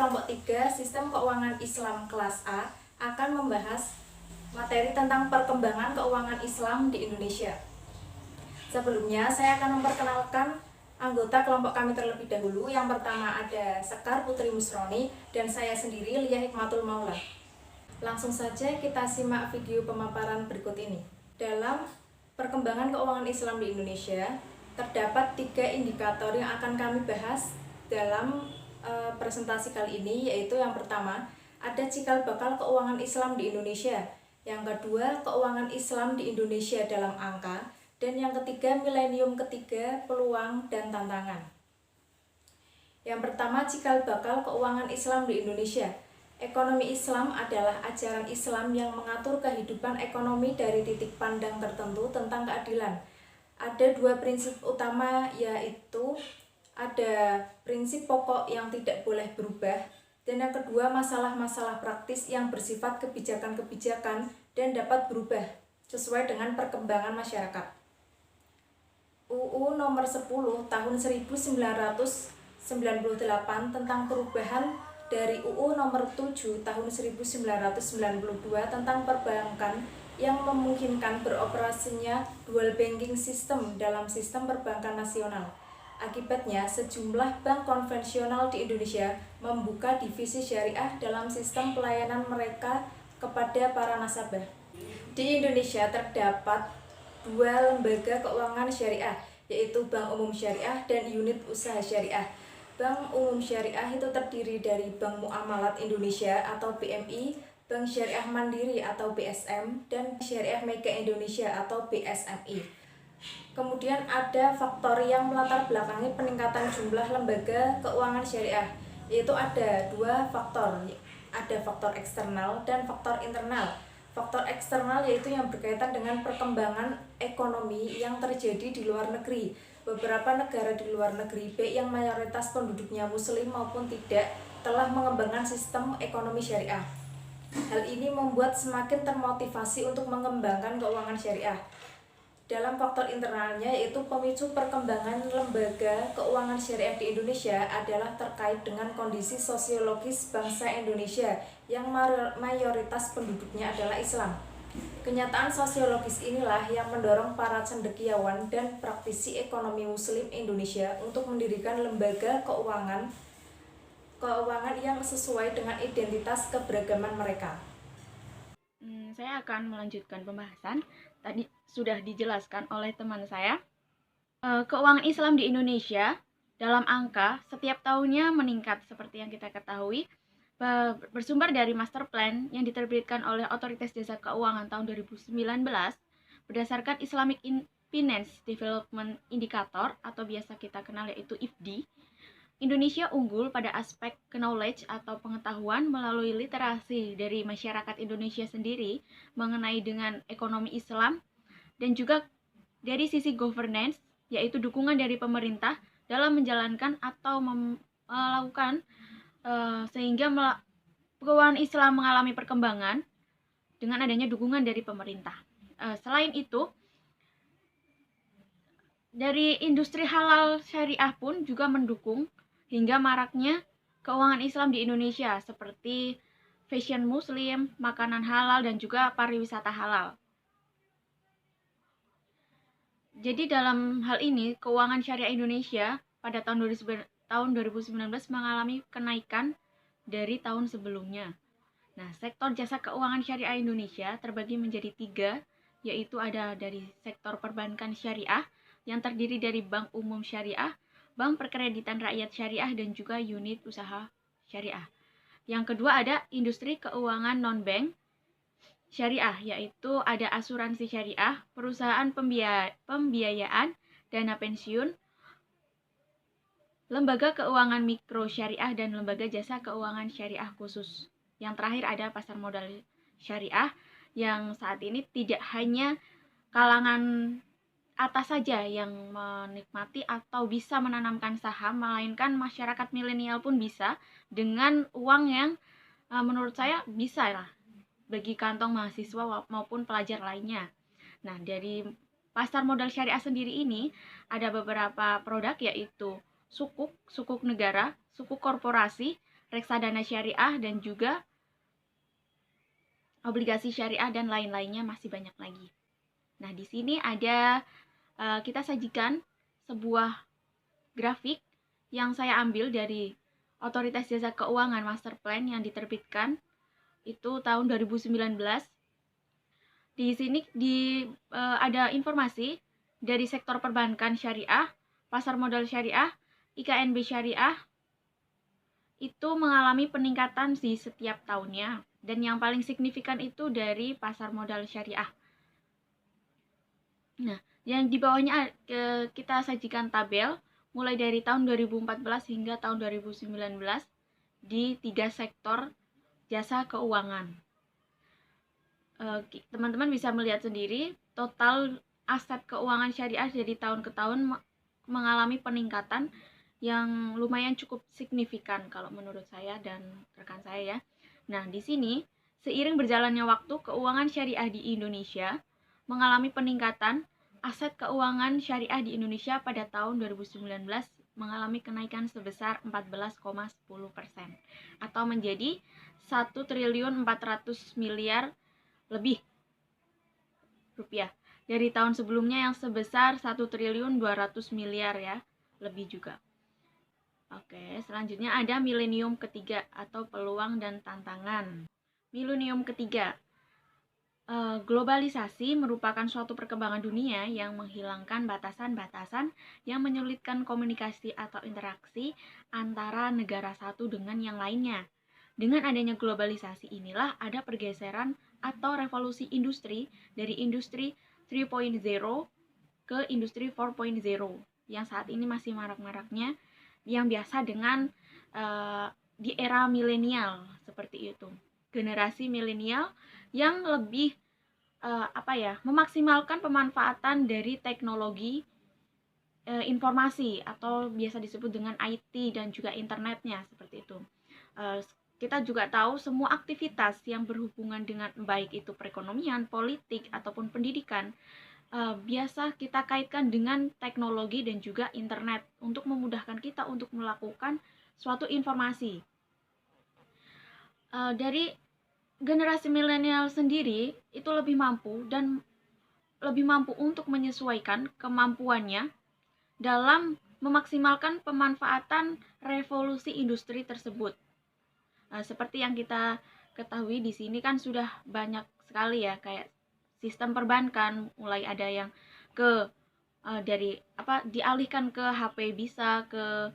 kelompok 3 Sistem Keuangan Islam kelas A akan membahas materi tentang perkembangan keuangan Islam di Indonesia. Sebelumnya, saya akan memperkenalkan anggota kelompok kami terlebih dahulu. Yang pertama ada Sekar Putri Musroni dan saya sendiri, Lia Hikmatul Maula. Langsung saja kita simak video pemaparan berikut ini. Dalam perkembangan keuangan Islam di Indonesia, terdapat 3 indikator yang akan kami bahas dalam presentasi kali ini, yaitu yang pertama, ada cikal bakal keuangan Islam di Indonesia. Yang kedua, keuangan Islam di Indonesia dalam angka. Dan yang ketiga, milenium ketiga, peluang dan tantangan. Yang pertama, cikal bakal keuangan Islam di Indonesia. Ekonomi Islam adalah ajaran Islam yang mengatur kehidupan ekonomi dari titik pandang tertentu tentang keadilan. Ada 2 prinsip utama, yaitu ada prinsip pokok yang tidak boleh berubah, dan yang kedua masalah-masalah praktis yang bersifat kebijakan-kebijakan dan dapat berubah sesuai dengan perkembangan masyarakat. UU nomor 10 tahun 1998 tentang perubahan dari UU nomor 7 tahun 1992 tentang perbankan yang memungkinkan beroperasinya dual banking system dalam sistem perbankan nasional. Akibatnya, sejumlah bank konvensional di Indonesia membuka divisi syariah dalam sistem pelayanan mereka kepada para nasabah. Di Indonesia terdapat 2 lembaga keuangan syariah, yaitu Bank Umum Syariah dan Unit Usaha Syariah. Bank Umum Syariah itu terdiri dari Bank Muamalat Indonesia atau BMI, Bank Syariah Mandiri atau BSM, dan Syariah Mega Indonesia atau BSMI. Kemudian ada faktor yang melatar belakangi peningkatan jumlah lembaga keuangan syariah, yaitu ada 2 faktor, ada faktor eksternal dan faktor internal. Faktor eksternal yaitu yang berkaitan dengan perkembangan ekonomi yang terjadi di luar negeri. Beberapa negara di luar negeri, baik yang mayoritas penduduknya muslim maupun tidak, telah mengembangkan sistem ekonomi syariah. Hal ini membuat semakin termotivasi untuk mengembangkan keuangan syariah. Dalam faktor internalnya, yaitu pemicu perkembangan lembaga keuangan syariah di Indonesia adalah terkait dengan kondisi sosiologis bangsa Indonesia yang mayoritas penduduknya adalah Islam. Kenyataan sosiologis inilah yang mendorong para cendekiawan dan praktisi ekonomi muslim Indonesia untuk mendirikan lembaga keuangan yang sesuai dengan identitas keberagaman mereka. Saya akan melanjutkan pembahasan. Tadi sudah dijelaskan oleh teman saya. Keuangan Islam di Indonesia dalam angka setiap tahunnya meningkat seperti yang kita ketahui. Bersumber dari master plan yang diterbitkan oleh Otoritas Jasa Keuangan tahun 2019 berdasarkan Islamic Finance Development Indicator atau biasa kita kenal yaitu IFDI. Indonesia unggul pada aspek knowledge atau pengetahuan melalui literasi dari masyarakat Indonesia sendiri mengenai dengan ekonomi Islam, dan juga dari sisi governance, yaitu dukungan dari pemerintah dalam menjalankan atau melakukan sehingga keuangan Islam mengalami perkembangan dengan adanya dukungan dari pemerintah. Selain itu, dari industri halal syariah pun juga mendukung hingga maraknya keuangan Islam di Indonesia seperti fashion muslim, makanan halal, dan juga pariwisata halal. Jadi dalam hal ini, keuangan syariah Indonesia pada tahun 2019 mengalami kenaikan dari tahun sebelumnya. Nah, sektor jasa keuangan syariah Indonesia terbagi menjadi 3, yaitu ada dari sektor perbankan syariah yang terdiri dari Bank Umum Syariah, Bank Perkreditan Rakyat Syariah, dan juga unit usaha syariah. Yang kedua ada industri keuangan non-bank syariah, yaitu ada asuransi syariah, perusahaan pembiayaan, dana pensiun, lembaga keuangan mikro syariah, dan lembaga jasa keuangan syariah khusus. Yang terakhir ada pasar modal syariah yang saat ini tidak hanya kalangan atas saja yang menikmati atau bisa menanamkan saham, melainkan masyarakat milenial pun bisa dengan uang yang menurut saya bisa lah bagi kantong mahasiswa maupun pelajar lainnya. Nah, dari pasar modal syariah sendiri ini ada beberapa produk, yaitu sukuk negara, sukuk korporasi, reksadana syariah, dan juga obligasi syariah dan lain-lainnya, masih banyak lagi. Nah, di sini ada kita sajikan sebuah grafik yang saya ambil dari Otoritas Jasa Keuangan Master Plan yang diterbitkan itu tahun 2019. Di sini ada informasi dari sektor perbankan syariah, pasar modal syariah, IKNB syariah itu mengalami peningkatan di setiap tahunnya, dan yang paling signifikan itu dari pasar modal syariah. Nah, yang di bawahnya kita sajikan tabel mulai dari tahun 2014 hingga tahun 2019 di 3 sektor jasa keuangan. Teman-teman bisa melihat sendiri total aset keuangan syariah dari tahun ke tahun mengalami peningkatan yang lumayan cukup signifikan kalau menurut saya dan rekan saya ya. Nah, di sini seiring berjalannya waktu, keuangan syariah di Indonesia mengalami peningkatan. Aset keuangan syariah di Indonesia pada tahun 2019 mengalami kenaikan sebesar 14,10% atau menjadi 1.400 miliar lebih rupiah dari tahun sebelumnya yang sebesar 1.200 miliar ya, lebih juga. Oke, selanjutnya ada milenium ketiga atau peluang dan tantangan. Milenium ketiga, globalisasi merupakan suatu perkembangan dunia yang menghilangkan batasan-batasan yang menyulitkan komunikasi atau interaksi antara negara satu dengan yang lainnya. Dengan adanya globalisasi inilah ada pergeseran atau revolusi industri dari industri 3.0 ke industri 4.0 yang saat ini masih marak-maraknya, yang biasa dengan di era milenial seperti itu. Generasi milenial yang lebih memaksimalkan pemanfaatan dari teknologi informasi atau biasa disebut dengan IT dan juga internetnya seperti itu. Kita juga tahu semua aktivitas yang berhubungan dengan baik itu perekonomian, politik ataupun pendidikan biasa kita kaitkan dengan teknologi dan juga internet untuk memudahkan kita untuk melakukan suatu informasi. Dari generasi milenial sendiri itu lebih mampu untuk menyesuaikan kemampuannya dalam memaksimalkan pemanfaatan revolusi industri tersebut. Seperti yang kita ketahui di sini kan sudah banyak sekali ya, kayak sistem perbankan mulai ada yang dialihkan ke HP, bisa ke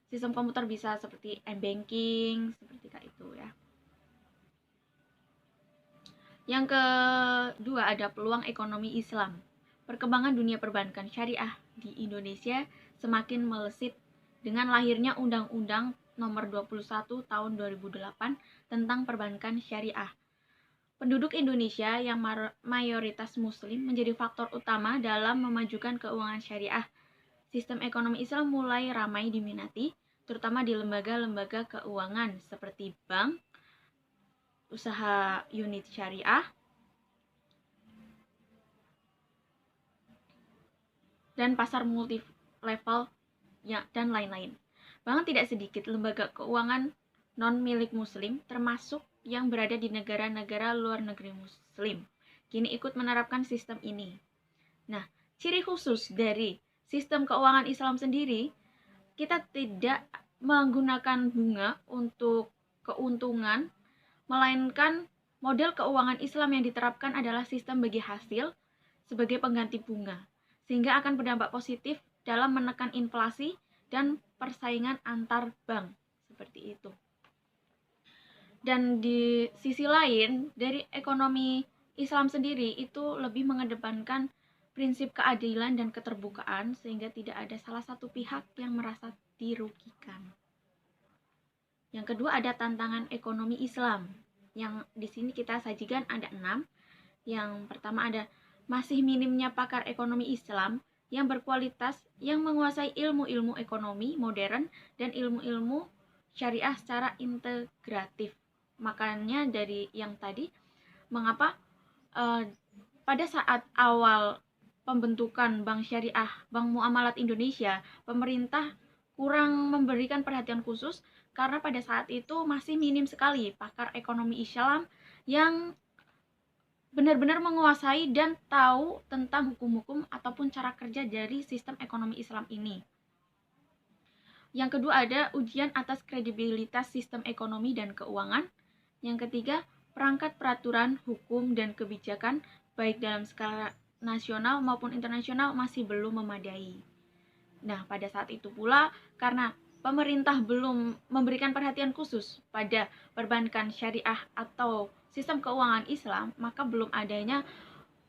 sistem komputer, bisa seperti m-banking seperti kayak itu ya. Yang kedua ada peluang ekonomi Islam. Perkembangan dunia perbankan syariah di Indonesia semakin melesat dengan lahirnya Undang-Undang Nomor 21 Tahun 2008 tentang Perbankan Syariah. Penduduk Indonesia yang mayoritas Muslim menjadi faktor utama dalam memajukan keuangan syariah. Sistem ekonomi Islam mulai ramai diminati, terutama di lembaga-lembaga keuangan seperti bank, usaha unit syariah, dan pasar multi level dan lain-lain. Bahkan tidak sedikit lembaga keuangan non milik muslim termasuk yang berada di negara-negara luar negeri muslim kini ikut menerapkan sistem ini. Nah, ciri khusus dari sistem keuangan Islam sendiri, kita tidak menggunakan bunga untuk keuntungan, melainkan model keuangan Islam yang diterapkan adalah sistem bagi hasil sebagai pengganti bunga, sehingga akan berdampak positif dalam menekan inflasi dan persaingan antar bank seperti itu. Dan di sisi lain, dari ekonomi Islam sendiri itu lebih mengedepankan prinsip keadilan dan keterbukaan sehingga tidak ada salah satu pihak yang merasa dirugikan. Yang kedua ada tantangan ekonomi Islam. Yang di sini kita sajikan ada 6. Yang pertama ada masih minimnya pakar ekonomi Islam yang berkualitas yang menguasai ilmu-ilmu ekonomi modern dan ilmu-ilmu syariah secara integratif. Makanya dari yang tadi, mengapa pada saat awal pembentukan Bank Syariah, Bank Muamalat Indonesia, pemerintah kurang memberikan perhatian khusus karena pada saat itu masih minim sekali pakar ekonomi Islam yang benar-benar menguasai dan tahu tentang hukum-hukum ataupun cara kerja dari sistem ekonomi Islam ini. Yang kedua ada ujian atas kredibilitas sistem ekonomi dan keuangan. Yang ketiga, perangkat peraturan, hukum, dan kebijakan baik dalam skala nasional maupun internasional masih belum memadai. Nah, pada saat itu pula karena pemerintah belum memberikan perhatian khusus pada perbankan syariah atau sistem keuangan Islam, maka belum adanya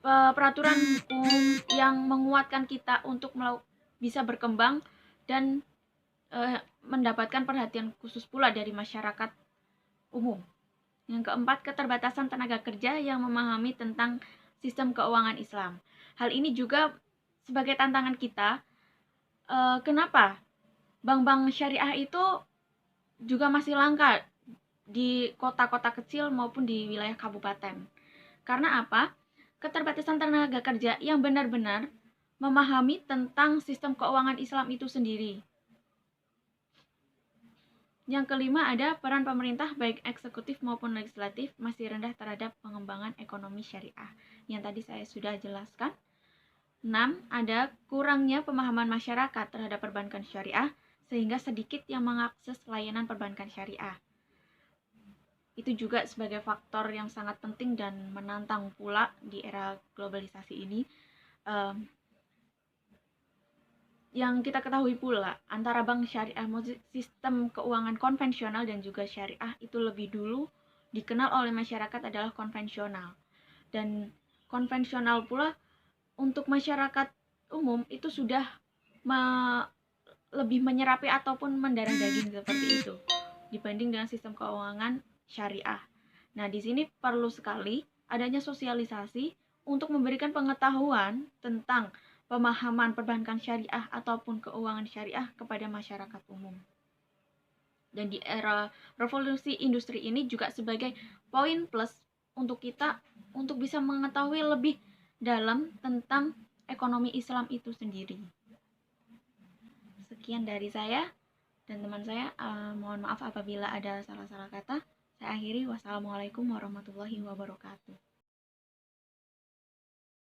peraturan hukum yang menguatkan kita untuk bisa berkembang dan mendapatkan perhatian khusus pula dari masyarakat umum. Yang keempat, keterbatasan tenaga kerja yang memahami tentang sistem keuangan Islam. Hal ini juga sebagai tantangan kita. Kenapa bank-bank syariah itu juga masih langka di kota-kota kecil maupun di wilayah kabupaten? Karena apa? Keterbatasan tenaga kerja yang benar-benar memahami tentang sistem keuangan Islam itu sendiri. Yang kelima ada peran pemerintah baik eksekutif maupun legislatif masih rendah terhadap pengembangan ekonomi syariah yang tadi saya sudah jelaskan. 6. Ada kurangnya pemahaman masyarakat terhadap perbankan syariah sehingga sedikit yang mengakses layanan perbankan syariah. Itu juga sebagai faktor yang sangat penting dan menantang pula di era globalisasi ini. Yang kita ketahui pula, antara bank syariah, sistem keuangan konvensional dan juga syariah itu lebih dulu dikenal oleh masyarakat adalah konvensional. Dan konvensional pula untuk masyarakat umum itu sudah lebih menyerapi ataupun mendarah daging seperti itu dibanding dengan sistem keuangan syariah. Nah, di sini perlu sekali adanya sosialisasi untuk memberikan pengetahuan tentang pemahaman perbankan syariah ataupun keuangan syariah kepada masyarakat umum. Dan di era revolusi industri ini juga sebagai poin plus untuk kita untuk bisa mengetahui lebih dalam tentang ekonomi Islam itu sendiri. Sekian dari saya dan teman saya. Mohon maaf apabila ada salah-salah kata. Saya akhiri. Wassalamualaikum warahmatullahi wabarakatuh.